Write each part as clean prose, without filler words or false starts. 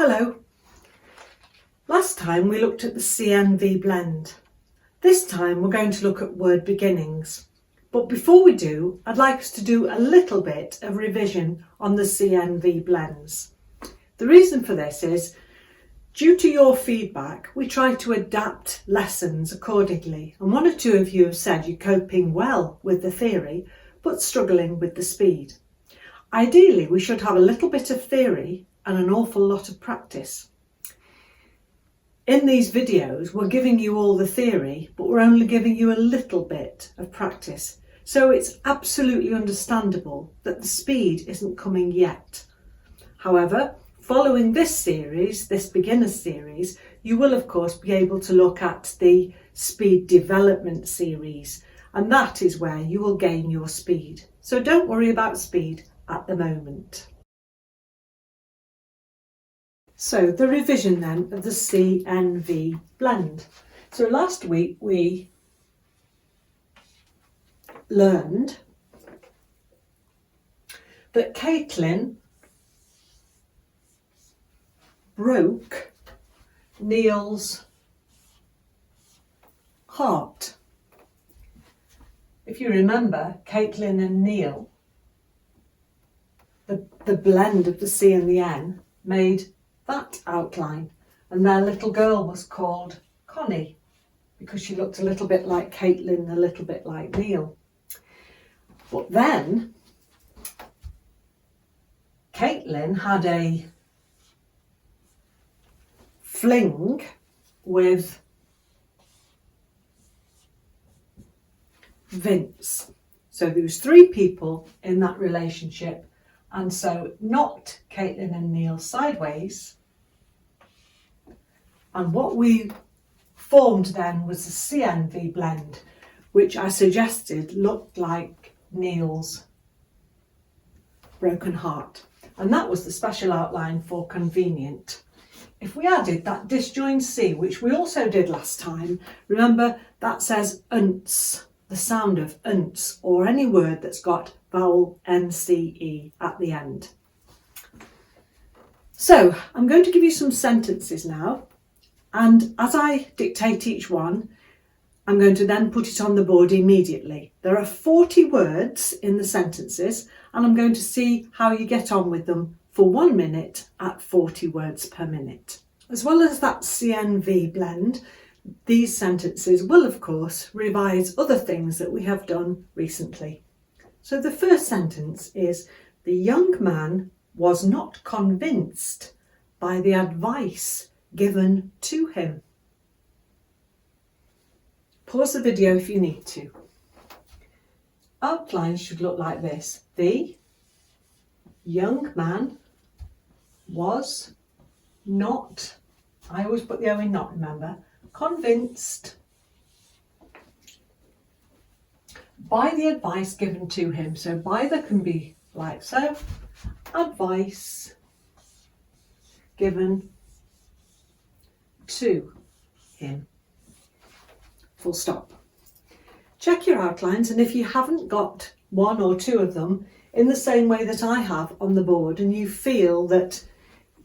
Hello. Last time we looked at the Cnv Blend. This time we're going to look at word beginnings. But before we do, I'd like us to do a little bit of revision on the Cnv Blends. The reason for this is, due to your feedback, we try to adapt lessons accordingly. And one or two of you have said you're coping well with the theory, but struggling with the speed. Ideally, we should have a little bit of theory and an awful lot of practice. In these videos, we're giving you all the theory, but we're only giving you a little bit of practice. So it's absolutely understandable that the speed isn't coming yet. However, following this series, this beginner series, you will of course be able to look at the speed development series, and that is where you will gain your speed. So don't worry about speed at the moment. So the revision then of the Cnv Blend. So last week we learned that Caitlin broke Neil's heart. If you remember, Caitlin and Neil, the blend of the C and the N, made that outline, and their little girl was called Connie because she looked a little bit like Caitlin, a little bit like Neil. But then Caitlin had a fling with Vince. So there was three people in that relationship, and so it knocked Caitlin and Neil sideways. And what we formed then was the Cnv Blend, which I suggested looked like Neil's broken heart. And that was the special outline for convenient. If we added that disjoint C, which we also did last time, remember that says unts, the sound of unts, or any word that's got vowel NCE at the end. So I'm going to give you some sentences now, and as I dictate each one, I'm going to then put it on the board immediately. There are 40 words in the sentences, and I'm going to see how you get on with them for 1 minute at 40 words per minute. As well as that Cnv Blend, these sentences will of course revise other things that we have done recently. So the first sentence is, the young man was not convinced by the advice given to him. Pause the video if you need to. Outlines should look like this. The young man was not, I always put the O in not, remember, convinced by the advice given to him. So by there can be like so, advice given to him. Full stop. Check your outlines, and if you haven't got one or two of them in the same way that I have on the board, and you feel that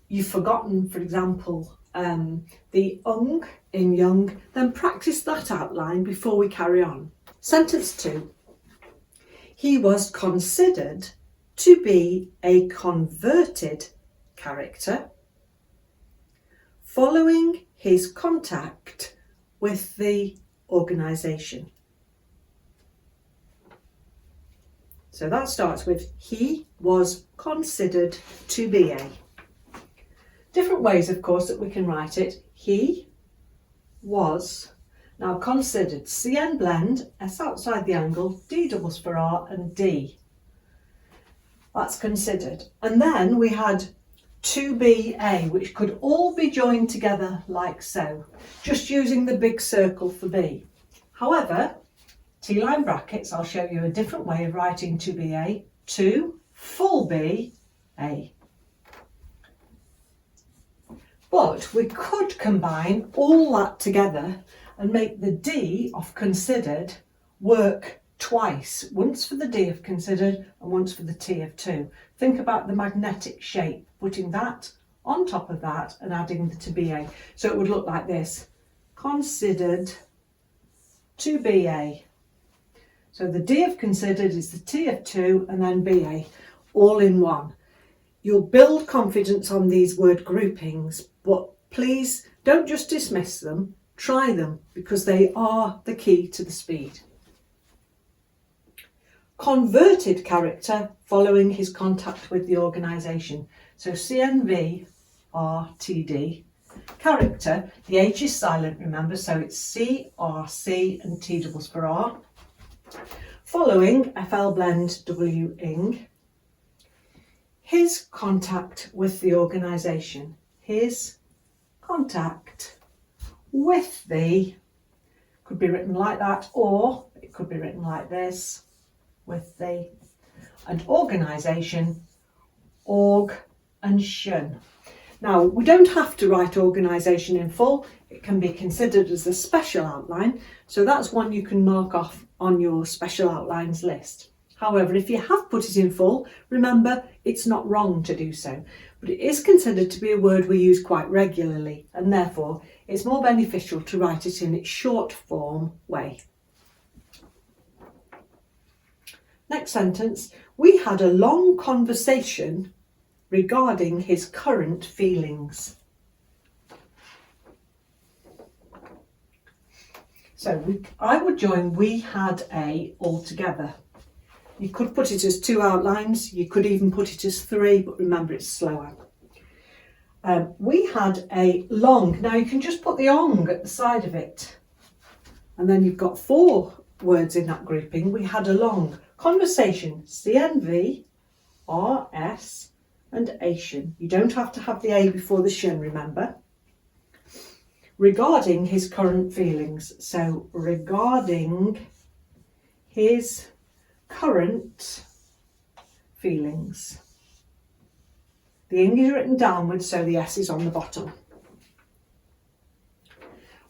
you've forgotten, for example, the in young, then practice that outline before we carry on. Sentence 2. He was considered to be a converted character following his contact with the organisation. So that starts with he was considered to be a. Different ways, of course, that we can write it. He was, now considered, Cn blend, S outside the angle, D doubles for R and D. That's considered. And then we had to be a, which could all be joined together like so, just using the big circle for B. However, T-line brackets, I'll show you a different way of writing to be a, to full B, a. But we could combine all that together and make the D of considered work twice, once for the D of considered and once for the T of to. Think about the magnetic shape, putting that on top of that and adding the to BA. So it would look like this. Considered to BA. So the D of considered is the T of to and then BA, all in one. You'll build confidence on these word groupings, but please don't just dismiss them, try them because they are the key to the speed. Converted character following his contact with the organisation. So CNV RTD. Character, the H is silent, remember, so it's C, R, C and T doubles for R. Following FL Blend W-ing. His contact with the organisation. His contact with the, could be written like that, or it could be written like this, with the, and organisation, org and shun. Now, we don't have to write organisation in full. It can be considered as a special outline, so that's one you can mark off on your special outlines list. However, if you have put it in full, remember it's not wrong to do so, but it is considered to be a word we use quite regularly, and therefore it's more beneficial to write it in its short form way. Next sentence, we had a long conversation regarding his current feelings. So I would join we had a all together. You could put it as 2 outlines, you could even put it as 3, but remember it's slower. We had a long, now you can just put the ong at the side of it, and then you've got 4 words in that grouping. We had a long conversation, CNV, RS and Asian. You don't have to have the A before the shun, remember. Regarding his current feelings, so regarding his current feelings. The ing is written downwards, so the S is on the bottom.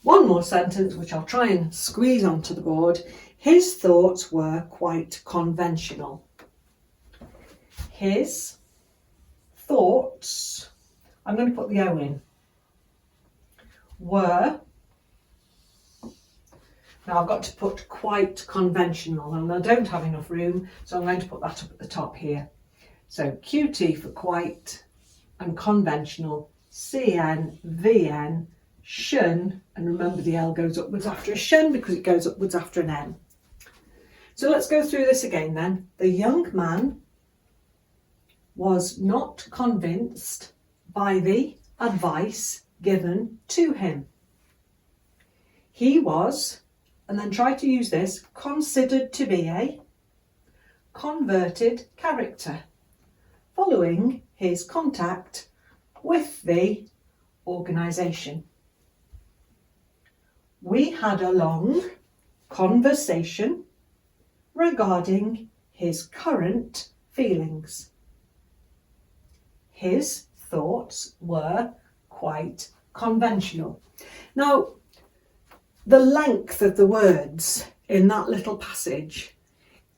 One more sentence, which I'll try and squeeze onto the board. His thoughts were quite conventional. His thoughts, I'm going to put the O in, were, now I've got to put quite conventional, and I don't have enough room, so I'm going to put that up at the top here. So QT for quite and conventional, CN, VN, shun, and remember the L goes upwards after a shun because it goes upwards after an N. So let's go through this again then. The young man was not convinced by the advice given to him. He was, and then try to use this, considered to be a converted character following his contact with the organisation. We had a long conversation regarding his current feelings. His thoughts were quite conventional. Now, the length of the words in that little passage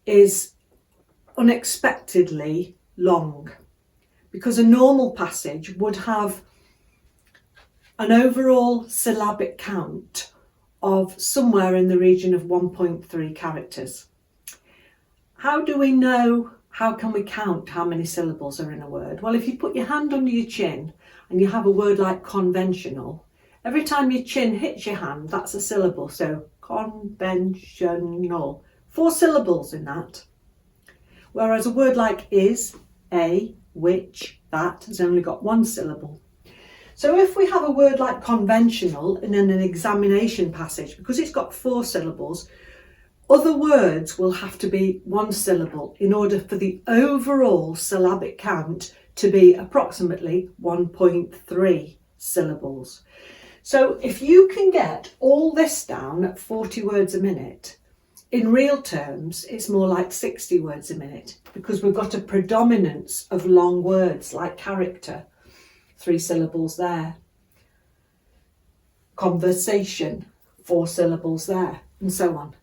is unexpectedly long, because a normal passage would have an overall syllabic count of somewhere in the region of 1.3 characters. How do we know, how can we count how many syllables are in a word? Well, if you put your hand under your chin and you have a word like conventional, every time your chin hits your hand, that's a syllable. So conventional, 4 syllables in that. Whereas a word like is, a, which, that has only got 1 syllable. So if we have a word like conventional in an examination passage, because it's got 4 syllables, other words will have to be 1 syllable in order for the overall syllabic count to be approximately 1.3 syllables. So if you can get all this down at 40 words a minute, in real terms, it's more like 60 words a minute, because we've got a predominance of long words like character, 3 syllables there. Conversation, 4 syllables there, and so on.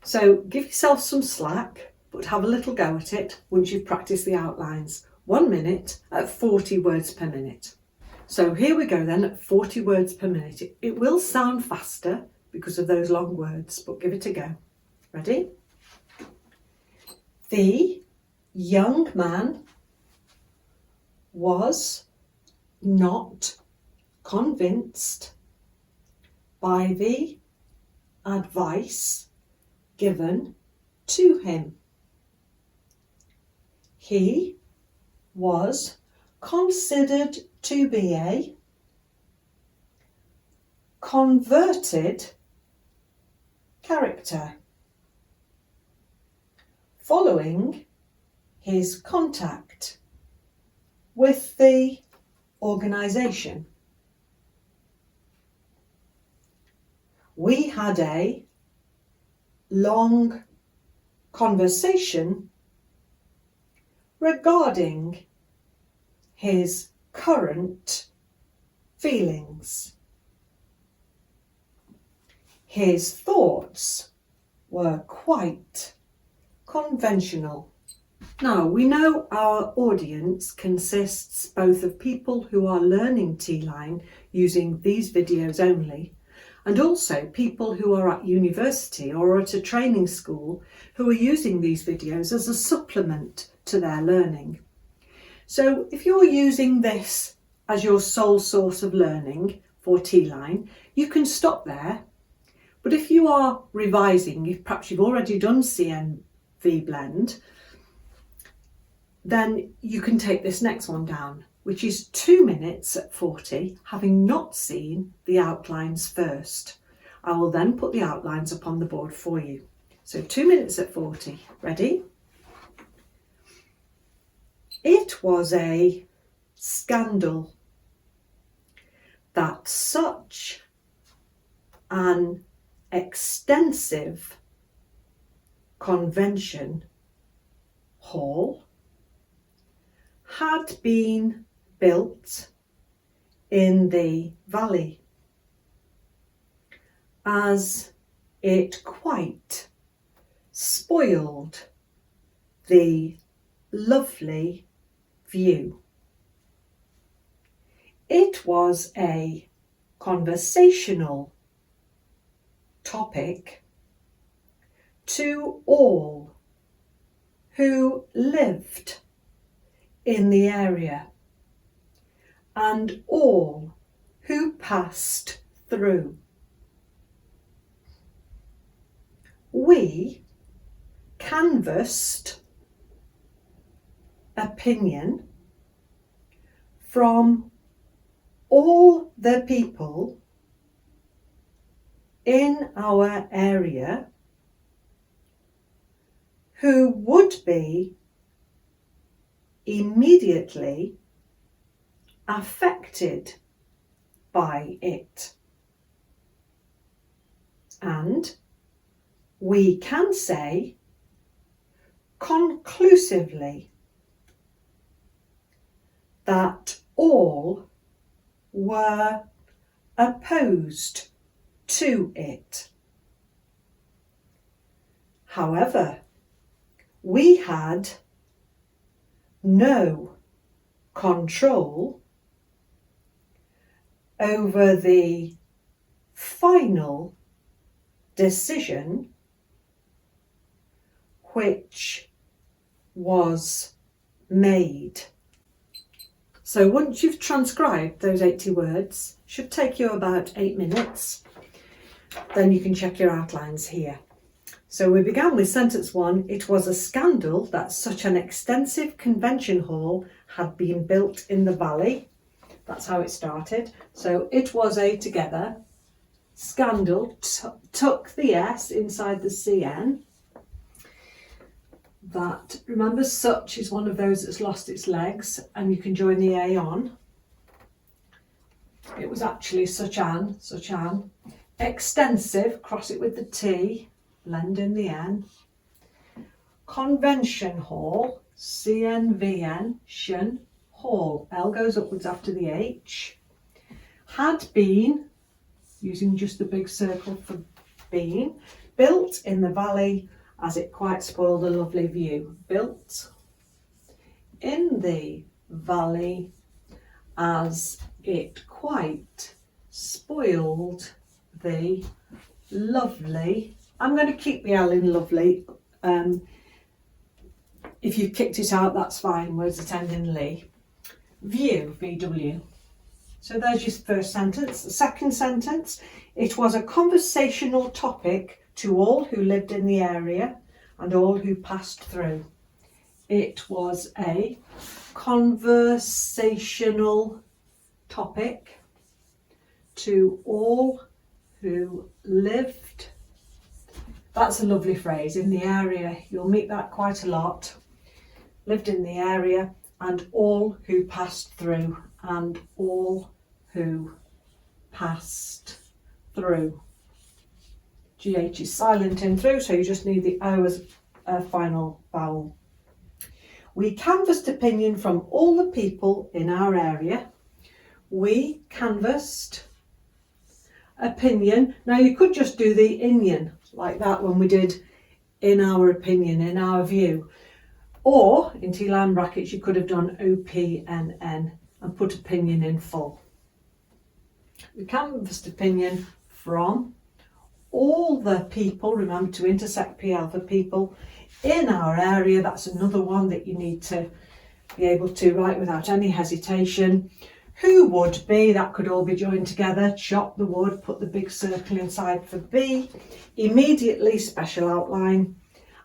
So give yourself some slack, but have a little go at it once you've practiced the outlines. 1 minute at 40 words per minute. So here we go then at 40 words per minute. It will sound faster because of those long words, but give it a go. Ready? The young man was not convinced by the advice given to him. He was considered to be a converted character following his contact with the organisation. We had a long conversation regarding his current feelings. His thoughts were quite conventional. Now, we know our audience consists both of people who are learning Teeline using these videos only, and also people who are at university or at a training school who are using these videos as a supplement to their learning. So if you're using this as your sole source of learning for Teeline, you can stop there. But if you are revising, if perhaps you've already done Cnv Blend, then you can take this next one down, which is 2 minutes at 40, having not seen the outlines first. I will then put the outlines up on the board for you. So 2 minutes at 40, ready? It was a scandal that such an extensive convention hall had been built in the valley, as it quite spoiled the lovely view. It was a conversational topic to all who lived in the area and all who passed through. We canvassed opinion from all the people in our area who would be immediately affected by it. And we can say conclusively that all were opposed to it. However, we had no control over the final decision which was made. So once you've transcribed those 80 words, should take you about 8 minutes, then you can check your outlines here. So we began with sentence 1. It was a scandal that such an extensive convention hall had been built in the valley. That's how it started. So it was a together. Scandal, tuck the S inside the CN. That, remember, such is one of those that's lost its legs, and you can join the A on. It was actually such an. Extensive, cross it with the T, blend in the N. Convention hall, CNVN, shun, hall, L goes upwards after the H. Had been, using just the big circle for been, built in the valley as it quite spoiled a lovely view. Built in the valley as it quite spoiled the lovely. I'm going to keep the L in lovely. If you've kicked it out, that's fine. Words that end in ly. View, VW. So there's your first sentence. The second sentence, it was a conversational topic to all who lived in the area and all who passed through. It was a conversational topic to all who lived. That's a lovely phrase, in the area. You'll meet that quite a lot. Lived in the area and all who passed through, and all who passed through. GH is silent in through, so you just need the O as a final vowel. We canvassed opinion from all the people in our area. We canvassed opinion. Now you could just do the inion like that when we did in our opinion, in our view. Or in Teeline brackets, you could have done OPNN and put opinion in full. We canvassed opinion from all the people, remember to intersect PL for people, in our area. That's another one that you need to be able to write without any hesitation. Who would be, that could all be joined together. Chop the wood, put the big circle inside for B. Immediately, special outline.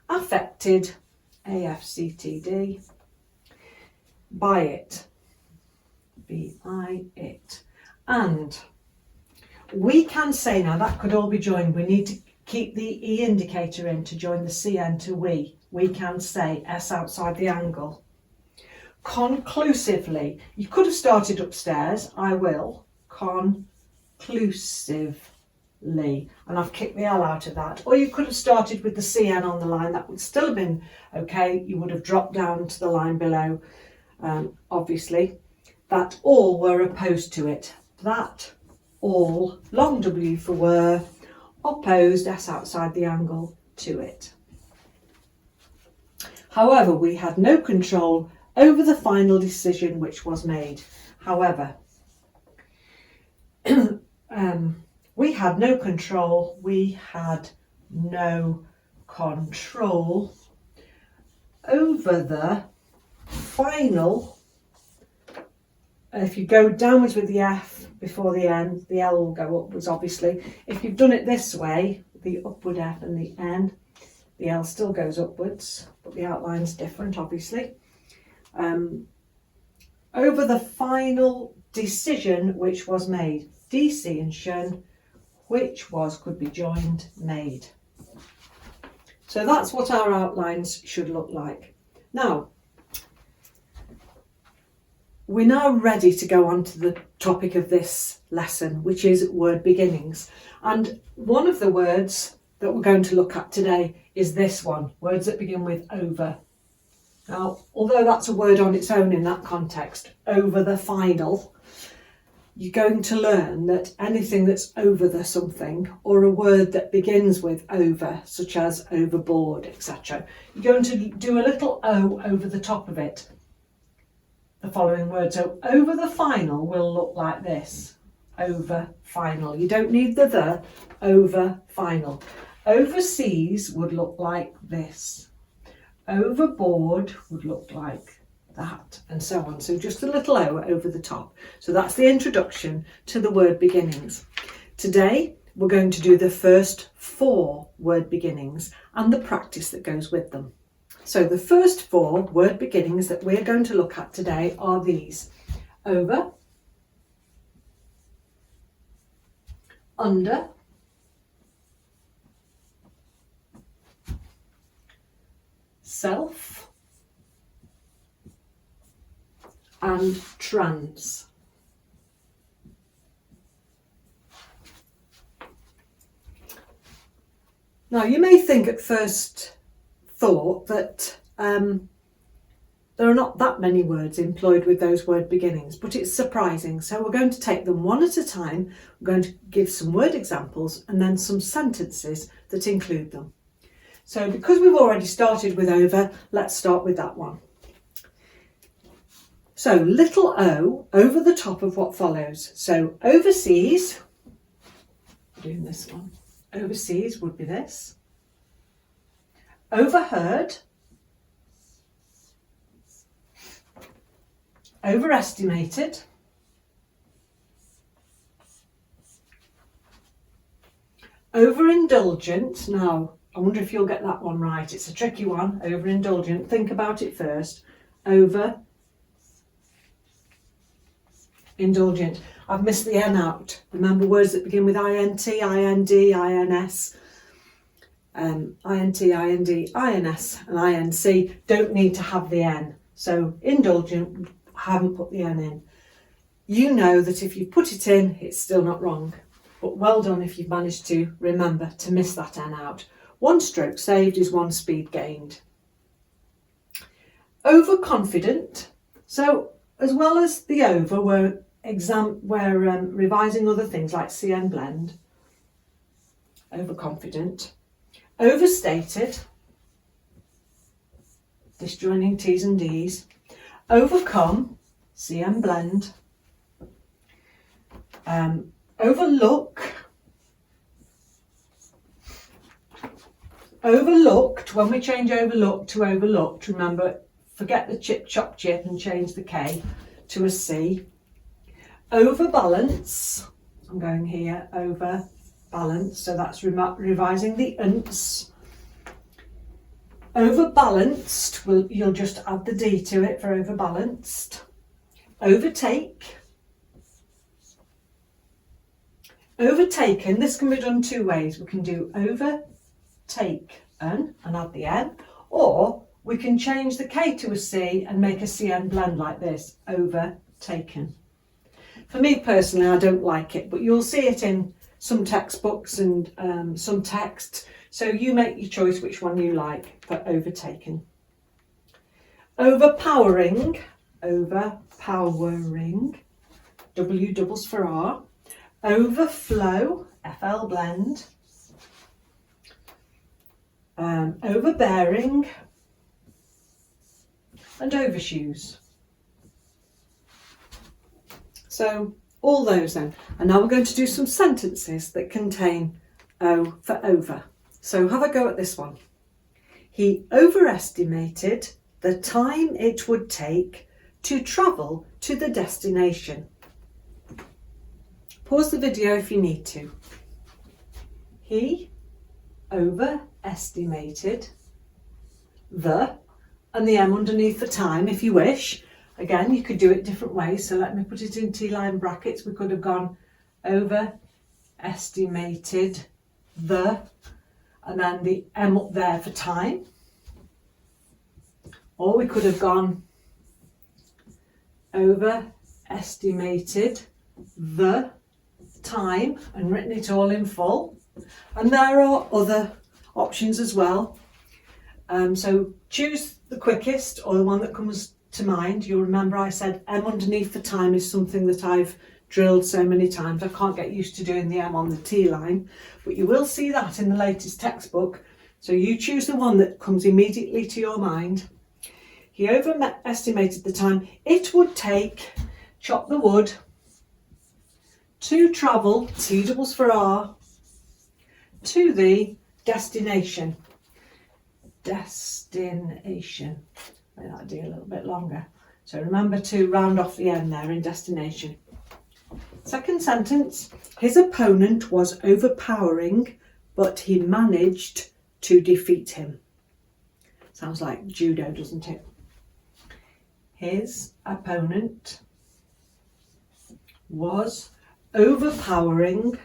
Affected, AFCTD. By it, BI it. And we can say, now that could all be joined, we need to keep the E indicator in to join the CN to we. We can say, S outside the angle. Conclusively, you could have started upstairs, I will, conclusively, and I've kicked the L out of that. Or you could have started with the CN on the line, that would still have been okay. You would have dropped down to the line below, obviously. That all were opposed to it. That all, long W for were, opposed, S outside the angle, to it. However, we had no control over the final decision which was made. However, we had no control over the final. If you go downwards with the F before the N, the L will go upwards, obviously. If you've done it this way, the upward F and the N, the L still goes upwards, but the outline's different, obviously. Over the final decision which was made. DC and shun, which was, could be joined, made. So that's what our outlines should look like. Now, we're now ready to go on to the topic of this lesson, which is word beginnings. And one of the words that we're going to look at today is this one, words that begin with over. Now, although that's a word on its own in that context, over the final, you're going to learn that anything that's over the something, or a word that begins with over, such as overboard, etc., you're going to do a little O over the top of it. The following word. So over the final will look like this. Over final. You don't need the over final. Overseas would look like this. Overboard would look like that, and so on. So just a little O over the top. So that's the introduction to the word beginnings. Today we're going to do the first 4 word beginnings and the practice that goes with them. So the first 4 word beginnings that we're going to look at today are these: over, under, self, and trans. Now you may think at first thought that there are not that many words employed with those word beginnings, but it's surprising. So we're going to take them one at a time. We're going to give some word examples and then some sentences that include them. So because we've already started with over, let's start with that one. So little o over the top of what follows. So overseas, doing this one, overseas would be this. Overheard, overestimated, overindulgent. Now, I wonder if you'll get that one right. It's a tricky one, overindulgent. Think about it first. Overindulgent. I've missed the N out. Remember words that begin with INT, IND, INS. INT, IND, INS and INC don't need to have the N. So indulgent, haven't put the N in. You know that if you put it in, it's still not wrong. But well done if you've managed to remember to miss that N out. One stroke saved is one speed gained. Overconfident. So as well as the over, we're revising other things like Cnv Blend. Overconfident. Overstated. Disjoining T's and D's. Overcome. Cnv Blend. Overlook. Overlooked, when we change overlooked to overlooked, remember, forget the chip chop chip and change the K to a C. Overbalance, I'm going here, overbalance, so that's revising the unts. Overbalanced, you'll just add the D to it for overbalanced. Overtake. Overtaken, this can be done two ways. We can do overtaken and add the N, or we can change the K to a C and make a Cnv blend like this, overtaken. For me personally, I don't like it, but you'll see it in some textbooks and some text, so you make your choice which one you like for overtaken. Overpowering, W doubles for R. Overflow, FL blend. Overbearing and overshoes. So all those then. And now we're going to do some sentences that contain O for over. So have a go at this one. He overestimated the time it would take to travel to the destination. Pause the video if you need to. He overestimated the, and the M underneath for time if you wish. Again, you could do it different ways, so let me put it in T-line brackets. We could have gone overestimated the, and then the M up there for time. Or we could have gone overestimated the time and written it all in full. And there are other options as well. So choose the quickest or the one that comes to mind. You'll remember I said M underneath for time is something that I've drilled so many times. I can't get used to doing the M on the T line, but you will see that in the latest textbook. So you choose the one that comes immediately to your mind. He overestimated the time it would take, chop the wood, to travel, T doubles for R, to the destination. Destination. Make that do a little bit longer. So remember to round off the end there in destination. Second sentence, his opponent was overpowering, but he managed to defeat him. Sounds like judo, doesn't it? His opponent was overpowering,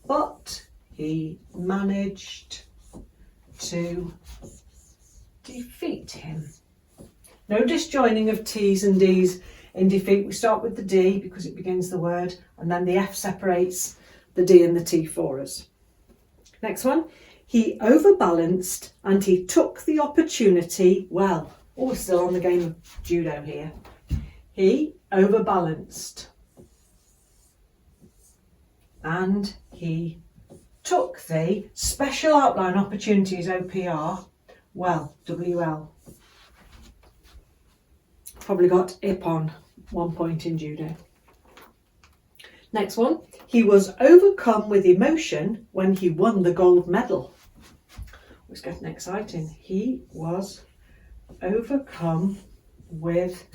but he managed to defeat him. No disjoining of T's and D's in defeat. We start with the D because it begins the word, and then the F separates the D and the T for us. Next one, he overbalanced and he took the opportunity well. Oh, we're still on the game of judo here. He overbalanced and he took the special outline opportunities, OPR, well, WL. Probably got IP on one point in judo. Next one. He was overcome with emotion when he won the gold medal. It's getting exciting. He was overcome with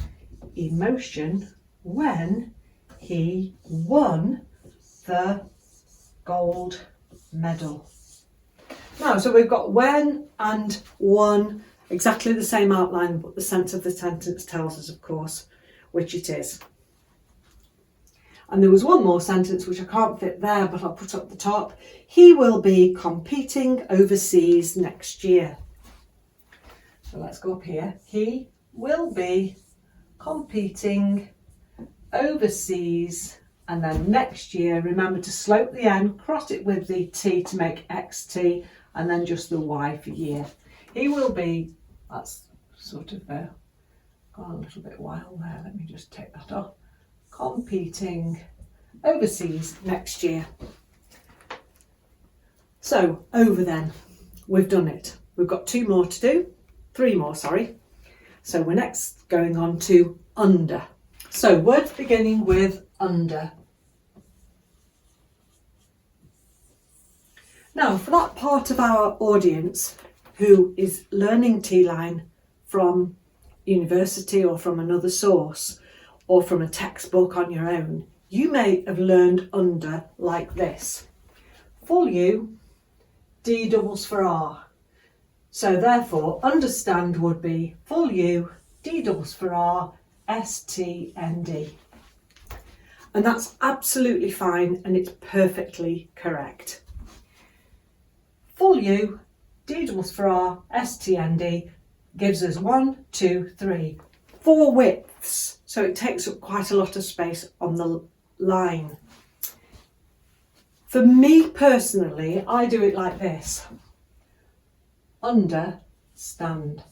emotion when he won the gold medal. Now, so we've got when and won, exactly the same outline, but the sense of the sentence tells us, of course, which it is. And there was one more sentence which I can't fit there, but I'll put up the top. He will be competing overseas next year. So let's go up here. He will be competing overseas, and then next year, remember to slope the N, cross it with the T to make XT, and then just the Y for year. He will be, that's sort of gone a little bit wild there. Let me just take that off. Competing overseas next year. So over then, we've done it. We've got three more, sorry. So we're next going on to under. So words beginning with under. Now for that part of our audience who is learning Teeline from university or from another source, or from a textbook on your own, you may have learned under like this. Full U, D doubles for R. So therefore, understand would be full U, D doubles for R, S, T, N, D. And that's absolutely fine and it's perfectly correct. Full U, D doubles for R, S, T, N, D gives us 1, 2, 3, 4 widths. So it takes up quite a lot of space on the line. For me personally, I do it like this. Understand.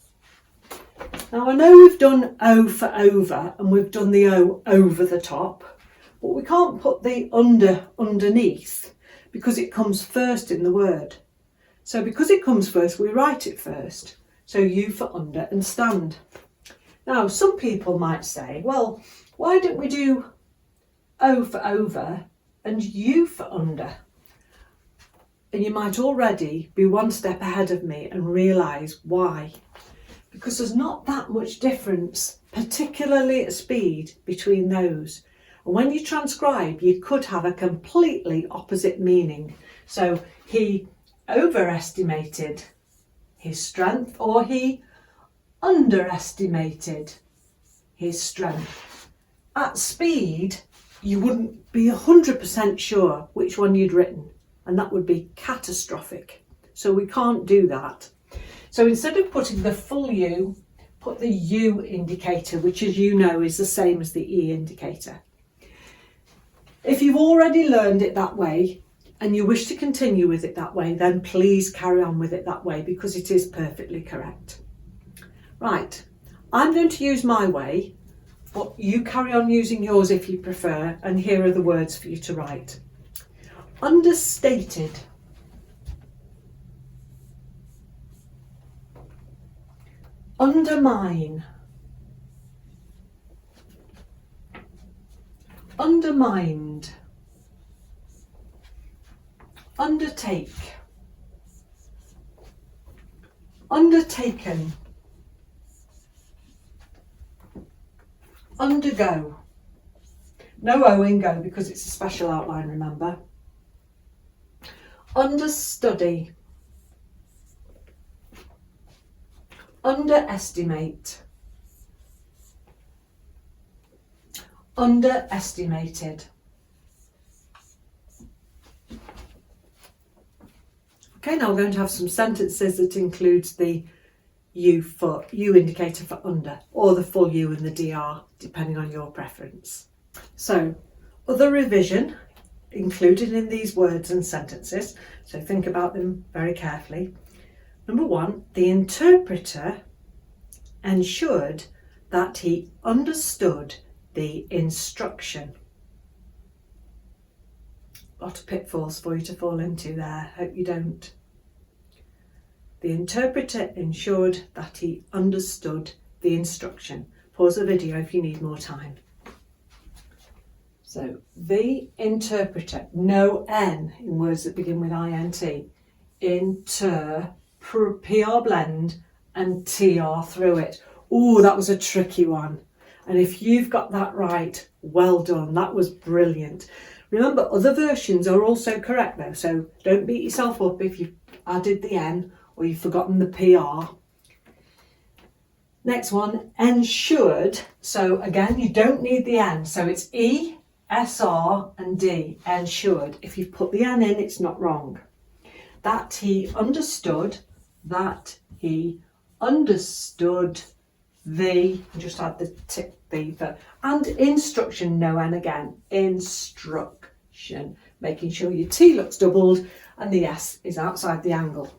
Now I know we've done O for over and we've done the O over the top, but we can't put the underneath because it comes first in the word. So because it comes first, we write it first. So U for under and stand. Now, some people might say, well, why don't we do O for over and U for under? And you might already be one step ahead of me and realise why. Because there's not that much difference, particularly at speed, between those. And when you transcribe, you could have a completely opposite meaning. So he overestimated his strength, or he underestimated his strength. At speed, you wouldn't be 100% sure which one you'd written, and that would be catastrophic. So we can't do that. So instead of putting the full U, put the U indicator, which as you know is the same as the E indicator. If you've already learned it that way and you wish to continue with it that way, then please carry on with it that way because it is perfectly correct. Right, I'm going to use my way, but you carry on using yours if you prefer, and here are the words for you to write. Understated. Undermine. Undermined. Undertake. Undertaken. Undergo. No O in go because it's a special outline, remember. Understudy. Underestimate. Underestimated. Okay, now we're going to have some sentences that includes the U indicator for under, or the full U and the DR, depending on your preference. So, other revision included in these words and sentences, so think about them very carefully. Number 1, the interpreter ensured that he understood the instruction. A lot of pitfalls for you to fall into there, hope you don't. The interpreter ensured that he understood the instruction. Pause the video if you need more time. So, the interpreter, no N in words that begin with INT, inter, PR blend and TR through it. Ooh, that was a tricky one. And if you've got that right, well done, that was brilliant. Remember, other versions are also correct though, so don't beat yourself up if you've added the N or you've forgotten the PR. Next one, ensured. So again, you don't need the N, so it's E, SR and D, ensured. If you've put the N in, it's not wrong. That he understood, that he understood the, just add the and instruction, no N again, instruction, making sure your T looks doubled and the S is outside the angle.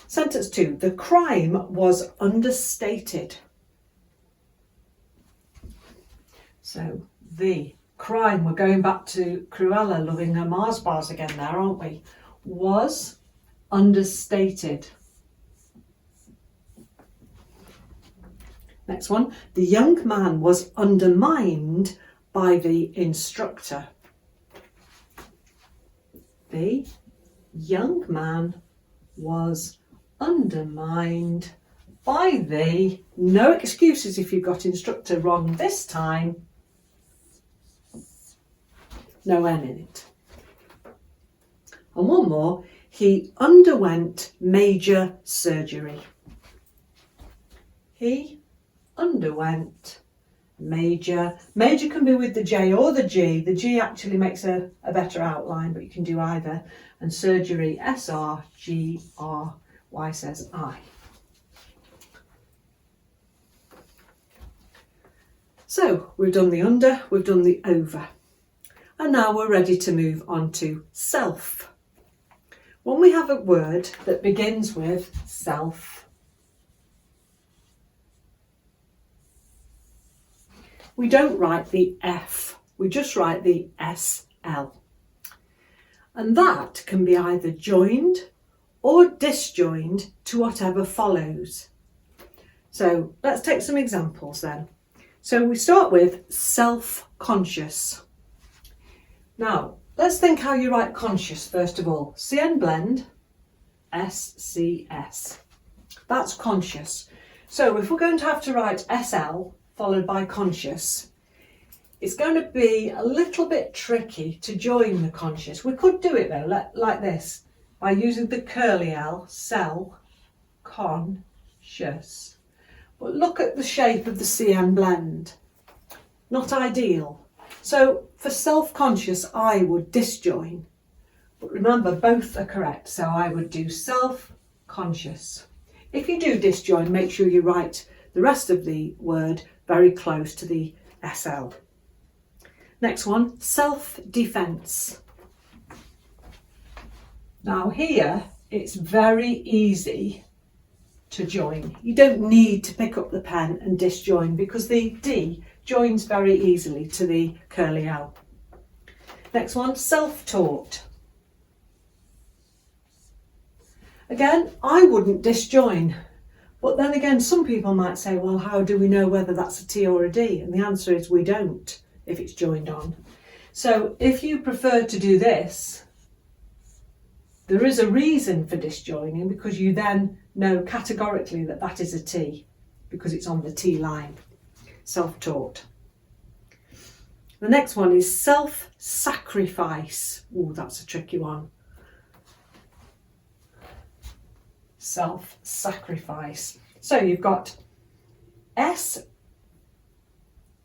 Sentence 2, the crime was understated. So the crime, we're going back to Cruella loving her Mars bars again there, aren't we? Was understated. Next one, the young man was undermined by the instructor. The young man was undermined by the, no excuses if you've got instructor wrong this time, no N in it. And one more, he underwent major surgery. He underwent major. Major can be with the J or the G. The G actually makes a better outline, but you can do either. And surgery, S-R-G-R, Y says I. So we've done the under, we've done the over. And now we're ready to move on to self. When we have a word that begins with self, we don't write the F, we just write the SL. And that can be either joined or disjoined to whatever follows. So let's take some examples then. So we start with self-conscious. Now, let's think how you write conscious first of all. Cnv Blend, SCS. That's conscious. So if we're going to have to write SL followed by conscious, it's going to be a little bit tricky to join the conscious. We could do it though, like this, by using the curly L, cell, conscious. But look at the shape of the Cnv Blend. Not ideal. So for self-conscious, I would disjoin. But remember, both are correct. So I would do self-conscious. If you do disjoin, make sure you write the rest of the word very close to the SL. Next one, self-defense. Now here, it's very easy to join. You don't need to pick up the pen and disjoin because the D joins very easily to the curly L. Next one, self-taught. Again, I wouldn't disjoin, but then again, some people might say, well, how do we know whether that's a T or a D? And the answer is we don't if it's joined on. So if you prefer to do this, there is a reason for disjoining because you then know categorically that that is a T because it's on the T line. Self-taught. The next one is self-sacrifice. Oh, that's a tricky one. Self-sacrifice. So you've got S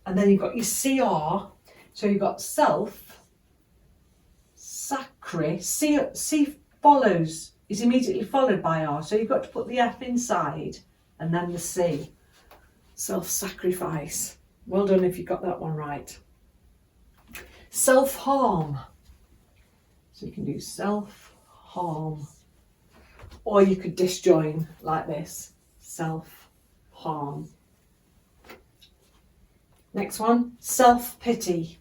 and then you've got your CR. So you've got self, sacri, C follows, is immediately followed by R. So you've got to put the F inside and then the C. Self-sacrifice. Well done if you got that one right. Self-harm. So you can do self-harm. Or you could disjoin like this. Self-harm. Next one, self-pity.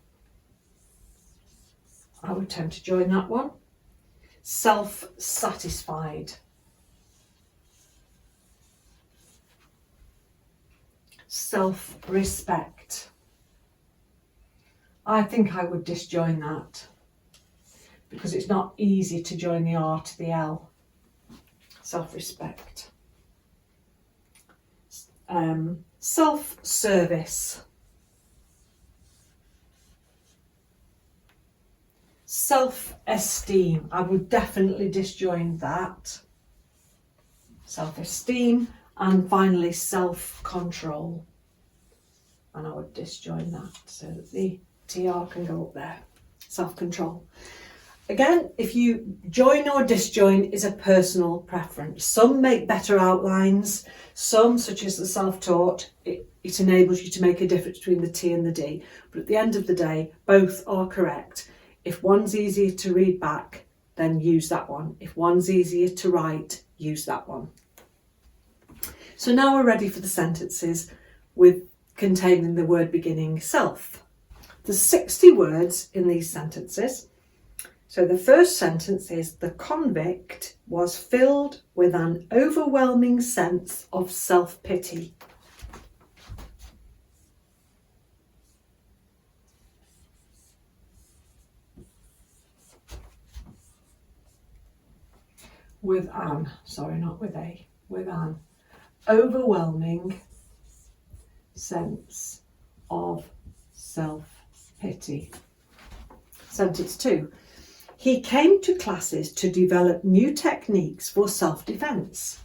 I would tend to join that one. Self-satisfied. self-respect. I think I would disjoin that because it's not easy to join the R to the L. Self-respect. Self-service. Self-esteem. I would definitely disjoin that. Self-esteem. And finally, self-control. And I would disjoin that so that the TR can go up there. Self-control. Again, if you join or disjoin is a personal preference. Some make better outlines. Some, such as the self-taught, it enables you to make a difference between the T and the D. But at the end of the day, both are correct. If one's easier to read back, then use that one. If one's easier to write, use that one. So now we're ready for the sentences with containing the word beginning self. There's 60 words in these sentences. So the first sentence is, the convict was filled with an overwhelming sense of self-pity. With an, sorry, not with a, with an overwhelming sense of self-pity. Sentence 2. He came to classes to develop new techniques for self-defense.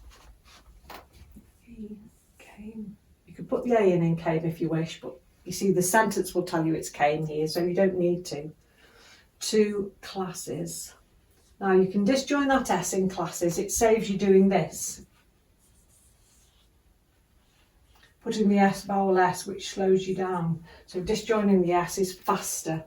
He came. You could put the A in came if you wish, but you see the sentence will tell you it's came here, so you don't need to. To classes. Now you can disjoin that S in classes. It saves you doing this. Putting the S, vowel S, which slows you down. So disjoining the S is faster.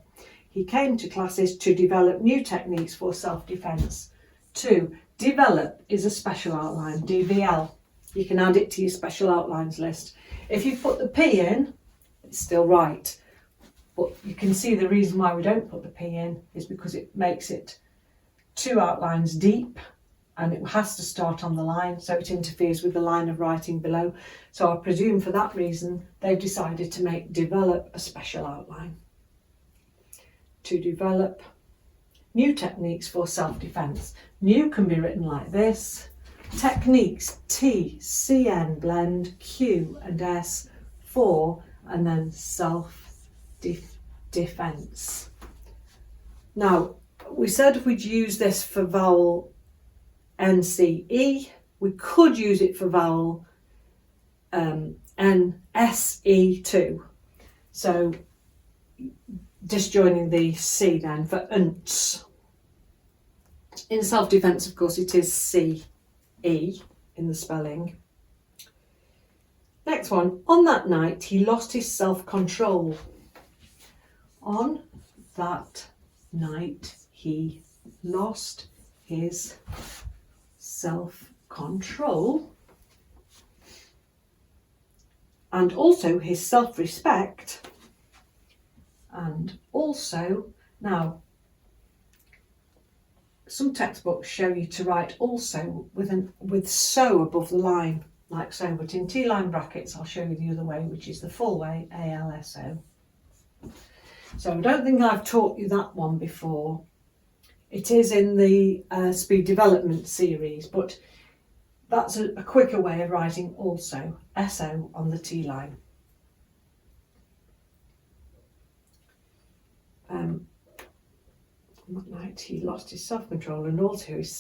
He came to classes to develop new techniques for self-defense. 2. Develop is a special outline, DVL. You can add it to your special outlines list. If you put the P in, it's still right. But you can see the reason why we don't put the P in is because it makes it 2 outlines deep and it has to start on the line, so it interferes with the line of writing below. So I presume for that reason they've decided to make develop a special outline. To develop new techniques for self-defense. New can be written like this. Techniques, T, Cnv Blend, Q and S, for, and then self-defense. Now, we said we'd use this for vowel NCE. We could use it for vowel NSE too. So disjoining the C then for unts. In self-defense, of course, it is CE in the spelling. Next one. On that night, he lost his self-control. On that night, he lost his self-control and also his self-respect. And also, now, some textbooks show you to write also with so above the line, like so, but in Teeline brackets, I'll show you the other way, which is the full way, ALSO. So I don't think I've taught you that one before. It is in the Speed Development series, but that's a quicker way of writing also, SO on the T line. That night he lost his self-control and also his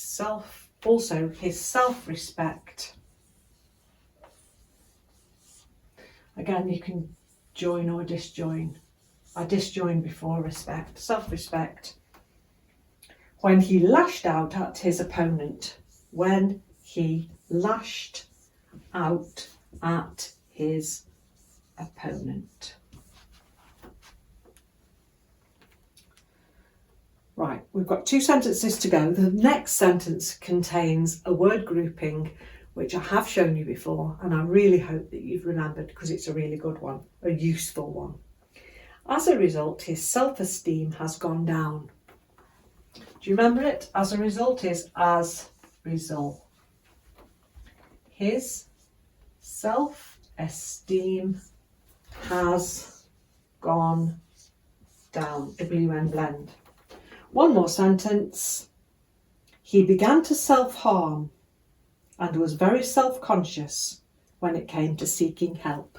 self-respect. Again, you can join or disjoin. I disjoined before respect. Self-respect. When he lashed out at his opponent. When he lashed out at his opponent. Right, we've got 2 sentences to go. The next sentence contains a word grouping which I have shown you before, and I really hope that you've remembered because it's a really good one, a useful one. As a result, his self-esteem has gone down. Do you remember it? As a result is as result. His self-esteem self-esteem has gone down. WN blend. One more sentence. He began to self-harm and was very self-conscious when it came to seeking help.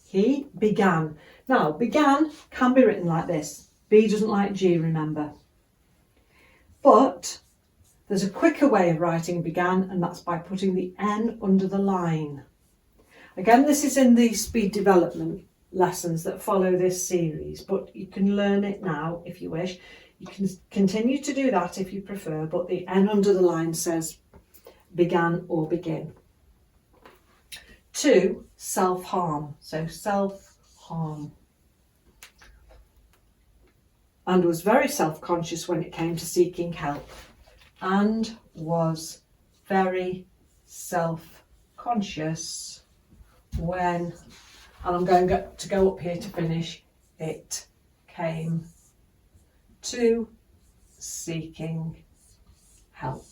He began. Now, began can be written like this. B doesn't like G, remember. But there's a quicker way of writing began, and that's by putting the N under the line. Again, this is in the speed development lessons that follow this series, but you can learn it now if you wish. You can continue to do that if you prefer, but the N under the line says began or begin. 2, self-harm. So self-harm. And was very self-conscious when it came to seeking help. And was very self-conscious when, and I'm going to go up here to finish, it came to seeking help.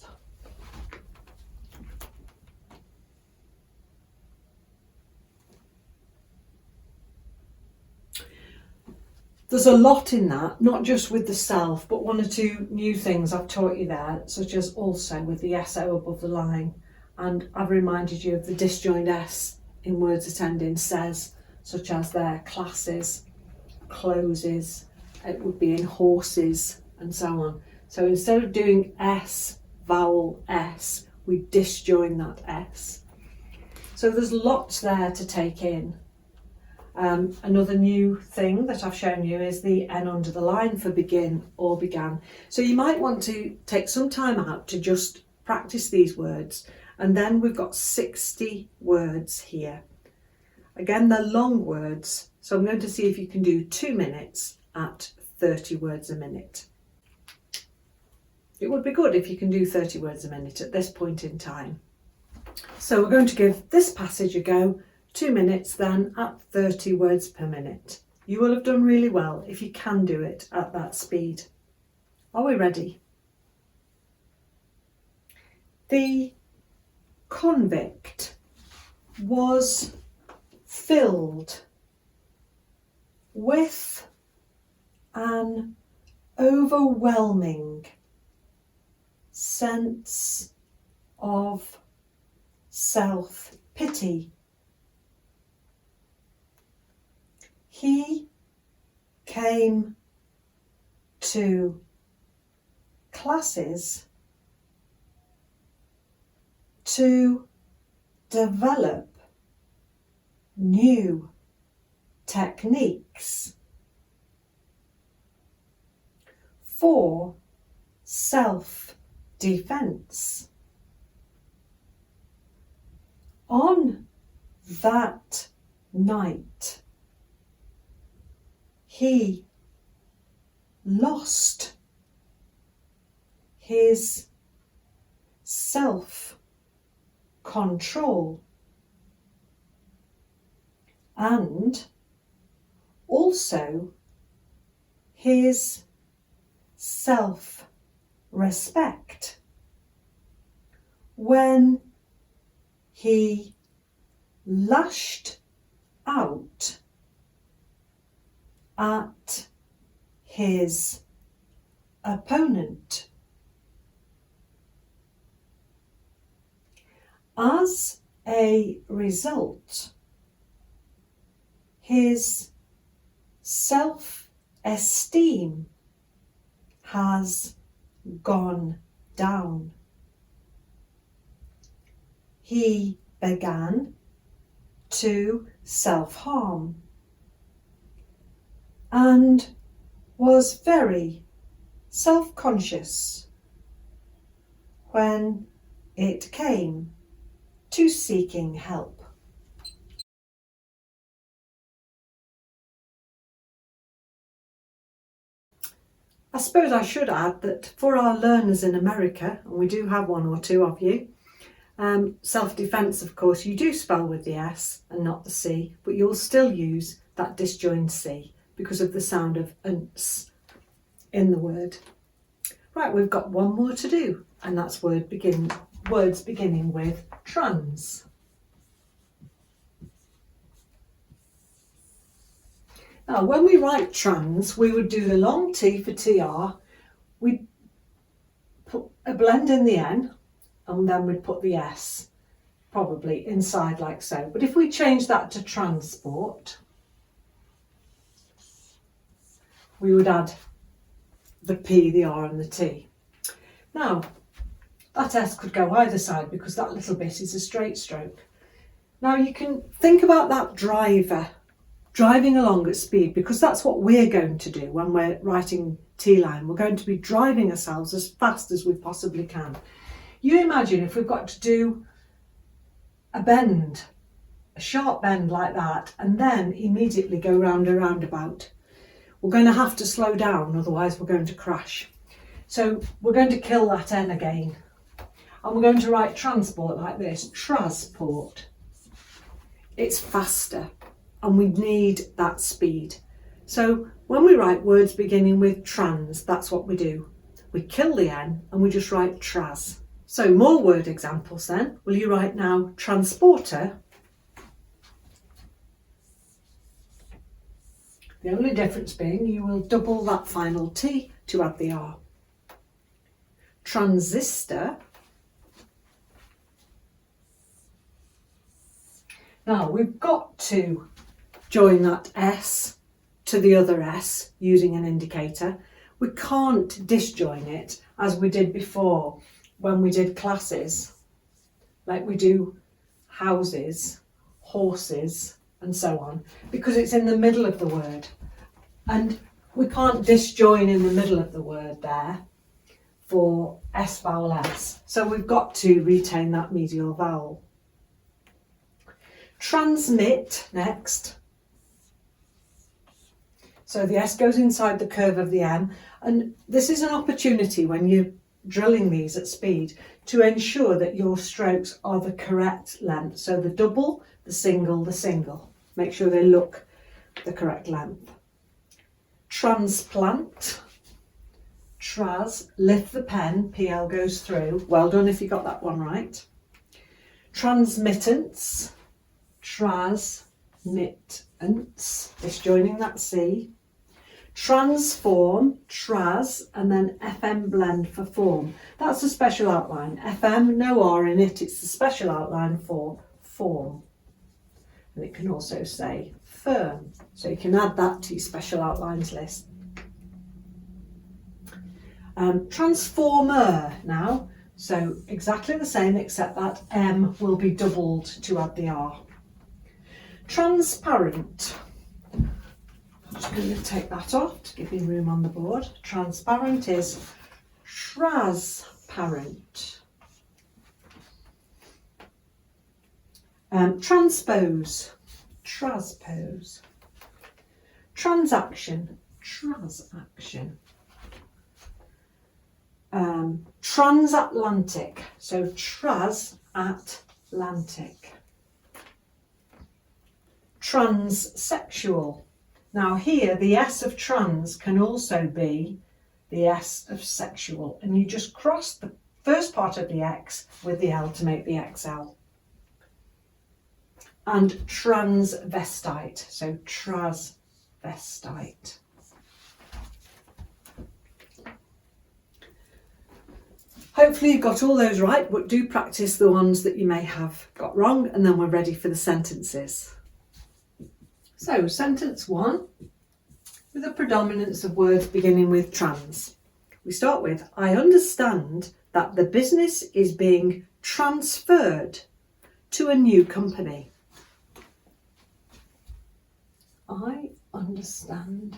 There's a lot in that, not just with the self, but 1 or 2 new things I've taught you there, such as also with the SO above the line. And I've reminded you of the disjoined S in words that end in says, such as their classes, closes, it would be in horses, and so on. So instead of doing S, vowel S, we disjoin that S. So there's lots there to take in. Another new thing that I've shown you is the N under the line for begin or began. So you might want to take some time out to just practice these words, and then we've got 60 words here. Again, they're long words, so I'm going to see if you can do 2 minutes at 30 words a minute. It would be good if you can do 30 words a minute at this point in time. So we're going to give this passage a go, 2 minutes then at 30 words per minute. You will have done really well if you can do it at that speed. Are we ready? The convict was filled with an overwhelming sense of self-pity. He came to classes to develop new techniques for self-defense. On that night, he lost his self-control and also his self-respect when he lashed out at his opponent. As a result, his self-esteem has gone down. He began to self-harm and was very self-conscious when it came to seeking help. I suppose I should add that for our learners in America, and we do have 1 or 2 of you, self-defense, of course, you do spell with the S and not the C, but you'll still use that disjoined C because of the sound of unts in the word. Right, we've got 1 more to do, and that's words beginning with trans. Now, when we write trans, we would do the long T for TR. We'd put a blend in the N, and then we'd put the S, probably inside like so. But if we change that to transport, we would add the P, the R and the T. Now, that S could go either side because that little bit is a straight stroke. Now you can think about that driver driving along at speed, because that's what we're going to do when we're writing Teeline. We're going to be driving ourselves as fast as we possibly can. You imagine if we've got to do a bend, a sharp bend like that, and then immediately go round a roundabout. We're going to have to slow down, otherwise we're going to crash. So we're going to kill that N again. And we're going to write transport like this, trasport. It's faster. And we need that speed. So when we write words beginning with trans, that's what we do. We kill the N and we just write tras. So more word examples then. Will you write now transporter? The only difference being you will double that final T to add the R. Transistor. Now we've got to join that S to the other S using an indicator. We can't disjoin it as we did before when we did classes, like we do houses, horses and so on, because it's in the middle of the word. And we can't disjoin in the middle of the word there for S vowel S. So we've got to retain that medial vowel. Transmit next. So the S goes inside the curve of the M, and this is an opportunity when you're drilling these at speed to ensure that your strokes are the correct length. So the double, the single. Make sure they look the correct length. Transplant. Tras, lift the pen, PL goes through. Well done if you got that one right. Transmittance. Transmittance, disjoining that C. Transform, tras, and then FM blend for form. That's a special outline. FM, no R in it, it's the special outline for form. And it can also say firm, so you can add that to your special outlines list. Transformer now, so exactly the same except that M will be doubled to add the R. Transparent. I'm just going to take that off to give me room on the board. Transparent is transparent. Transpose. Transpose. Transaction. Transaction. Transatlantic. So transatlantic. Transsexual. Now here the S of trans can also be the S of sexual, and you just cross the first part of the X with the L to make the XL. And transvestite, so transvestite. Hopefully you've got all those right, but do practice the ones that you may have got wrong, and then we're ready for the sentences. So, sentence 1, with a predominance of words beginning with trans. We start with, I understand that the business is being transferred to a new company. I understand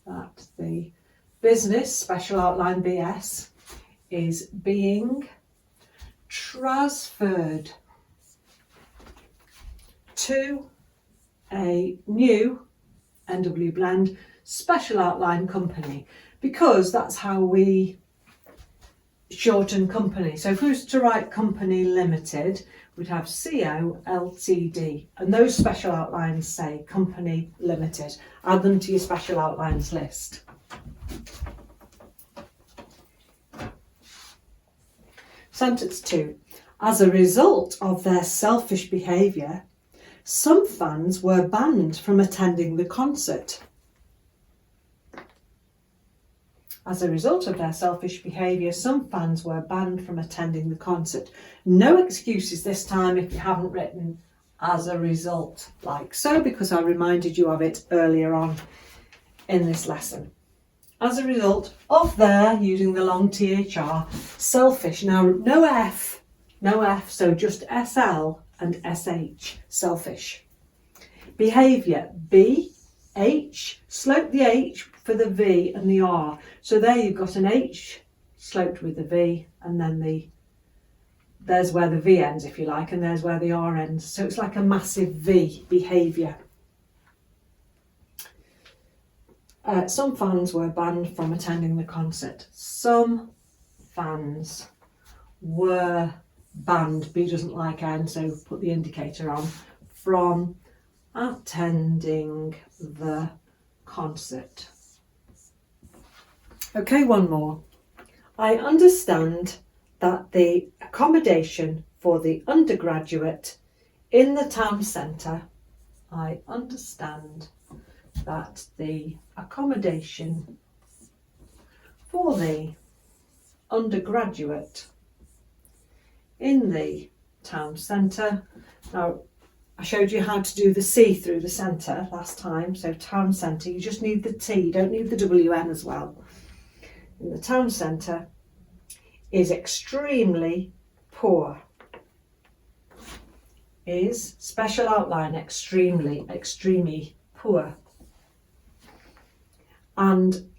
that the business, special outline BS, is being transferred to a new NW Blend special outline company, because that's how we shorten company. So if we was to write company limited, we'd have CO Ltd, and those special outlines say company limited. Add them to your special outlines list. Sentence 2. As a result of their selfish behaviour, some fans were banned from attending the concert. As a result of their selfish behaviour, some fans were banned from attending the concert. No excuses this time if you haven't written as a result, like so, because I reminded you of it earlier on in this lesson. As a result of their using the long THR, selfish. Now, no F, so just SL and SH, selfish. Behaviour, B, H, slope the H for the V and the R. So there you've got an H sloped with the V, and then there's where the V ends, if you like, and there's where the R ends. So it's like a massive V, behaviour. Some fans were banned from attending the concert. Some fans were banned. B doesn't like N, so put the indicator on. From attending the concert. Okay, one more. I understand that the accommodation for the undergraduate in the town centre, I understand that the accommodation for the undergraduate in the town centre. Now, I showed you how to do the C through the centre last time, so town centre, you just need the T, you don't need the WN as well. In the town centre is extremely poor. Is special outline, extremely poor. And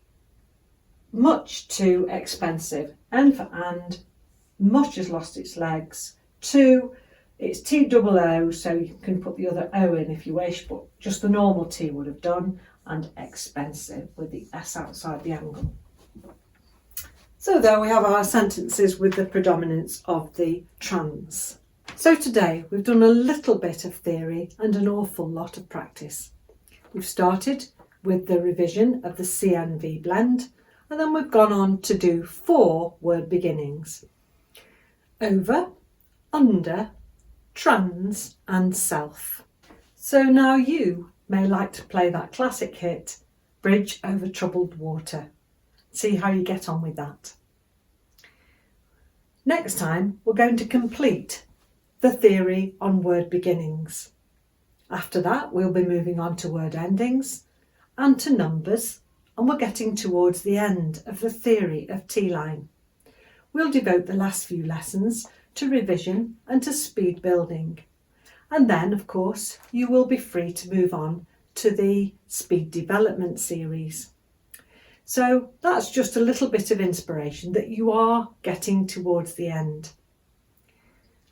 much too expensive. N for and, much has lost its legs. Too, it's T-double-O, so you can put the other O in if you wish, but just the normal T would have done. And expensive with the S outside the angle. So there we have our sentences with the predominance of the trans. So today we've done a little bit of theory and an awful lot of practice. We've started with the revision of the Cnv Blend, and then we've gone on to do 4 word beginnings. Over, under, trans and self. So now you may like to play that classic hit, Bridge Over Troubled Water. See how you get on with that. Next time we're going to complete the theory on word beginnings. After that we'll be moving on to word endings and to numbers, and we're getting towards the end of the theory of Teeline. We'll devote the last few lessons to revision and to speed building. And then, of course, you will be free to move on to the speed development series. So that's just a little bit of inspiration that you are getting towards the end.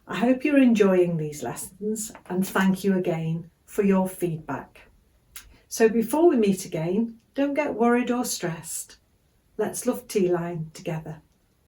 I hope you're enjoying these lessons, and thank you again for your feedback. So before we meet again, don't get worried or stressed. Let's love Teeline together.